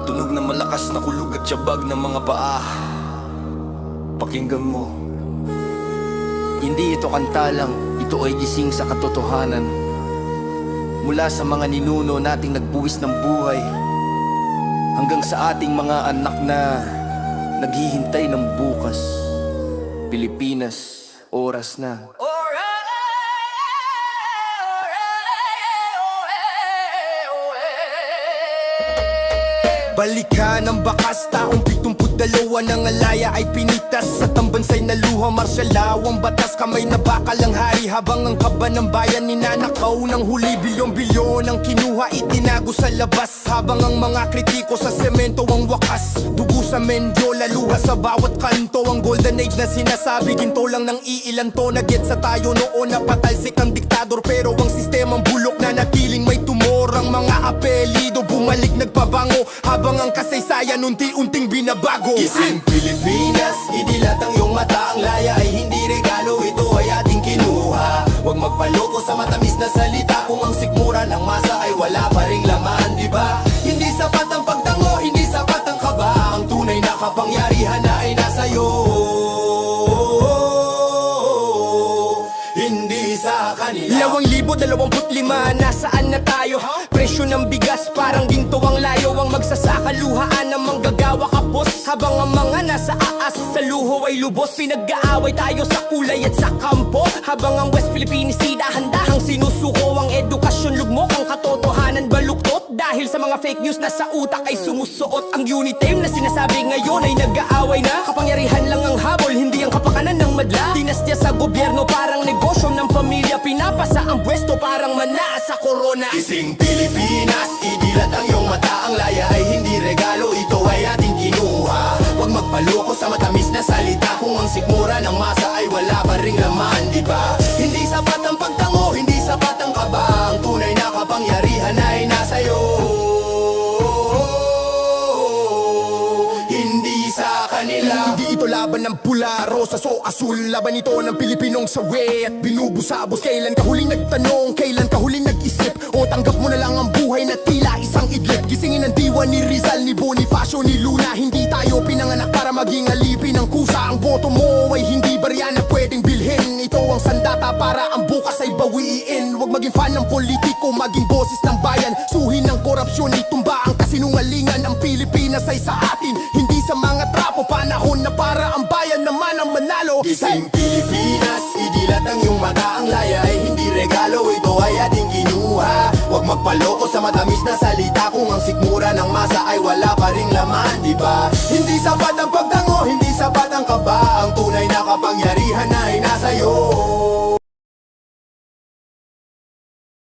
Tunog na malakas na kulog at tiyabag ng mga paa. Pakinggan mo. Hindi ito kanta lang, ito ay gising sa katotohanan. Mula sa mga ninuno nating nagbuwis ng buhay, hanggang sa ating mga anak na naghihintay ng bukas. Pilipinas, oras na. Balikan ang bakas, taong 72 ng alaya ay pinitas sa tambansay na luha. Martial law ang batas, kamay na bakal ang hari. Habang ang kaba ng bayan ninanakaw ng huli. Bilyon-bilyon ang kinuha, itinago sa labas. Habang ang mga kritiko sa semento ang wakas. Dugo sa Mendiola, luha sa bawat kanto. Ang golden age na sinasabi, ginto lang ng iilan to. Nagets sa tayo noon, napatalsik ang diktador. Pero ang sistemang bulok na natiling may tumor. Ang mga apelido bumalik nagpabango. Habang ang kasaysayan unti-unting binabago. Gising Pilipinas, idilat ang iyong mata. Ang laya ay hindi regalo, ito ay ating kinuha. Huwag magpaloko sa matamis na salita. Kung ang sikmura ng masa ay wala pa ring laman, di ba? Hindi sapat ang pagtango, hindi sapat ang kaba. Ang tunay na kapangyarihan na ay nasa'yo, hindi sa kanila. 2,025, nasaan na tayo? Presyo ng bigas, parang ginto ang layo. Ang magsasaka, luhaan ng manggagawa kapos. Habang ang mga nasa aas sa luho ay lubos. Pinag-aaway tayo sa kulay at sa kampo. Habang ang West Philippines Sea dahan-dahang sinusuko. Ang edukasyon lugmok, ang katotohanan baluktot. Dahil sa mga fake news na sa utak ay sumusuot. Ang unit team na sinasabi ngayon ay nag-aaway na. Kapangyarihan lang ang habol, hindi ang kapakanan ng madla. Dinastya sa gobyerno, parang negosyo ng pamilya. Pinapasa ang pwesto, parang mana sa corona. Gising Pilipinas, idilat ang iyong mata. Ang laya ay hindi regalo, ito ay ating kinuha. Huwag magpaloko sa matamis na salita. Kung ang sikmura ng masa ay wala pa ring laman, di ba? Hindi sapat ang pagtango, hindi sapat ang kaba. Ang tunay na kapangyarihan ay nasa'yo, hindi sa kanila. Hindi ito laban ng pula, rosas o asul. Laban ito ng Pilipinong sawi at binubusabos. Kailan ka huling nagtanong, kailan ka huling nag-isip? O tanggap mo na lang ang buhay na tila isang idlip. Gisingin ang diwa ni Rizal, ni Bonifacio, ni Luna. Hindi tayo pinanganak para maging alipin ng kusa. Ang boto mo ay hindi barya na pwedeng bilhin. Ito ang sandata para ang bukas ay bawiin. Huwag maging fan ng politiko, maging boses ng bayan. Suhin ng korupsyon, itumba ang kasinungalingan. Ang Pilipinas ay sa atin, hindi sa mga trapo. Panahon na para ang bayan naman ang manalo. Gising Pilipinas, idilat ang iyong mata. Ang laya ay hindi regalo, ito ay ating kinuha. Huwag magpaloko sa matamis na salita. Kung ang sikmura ng masa ay wala pa ring laman, di ba? Hindi sapat ang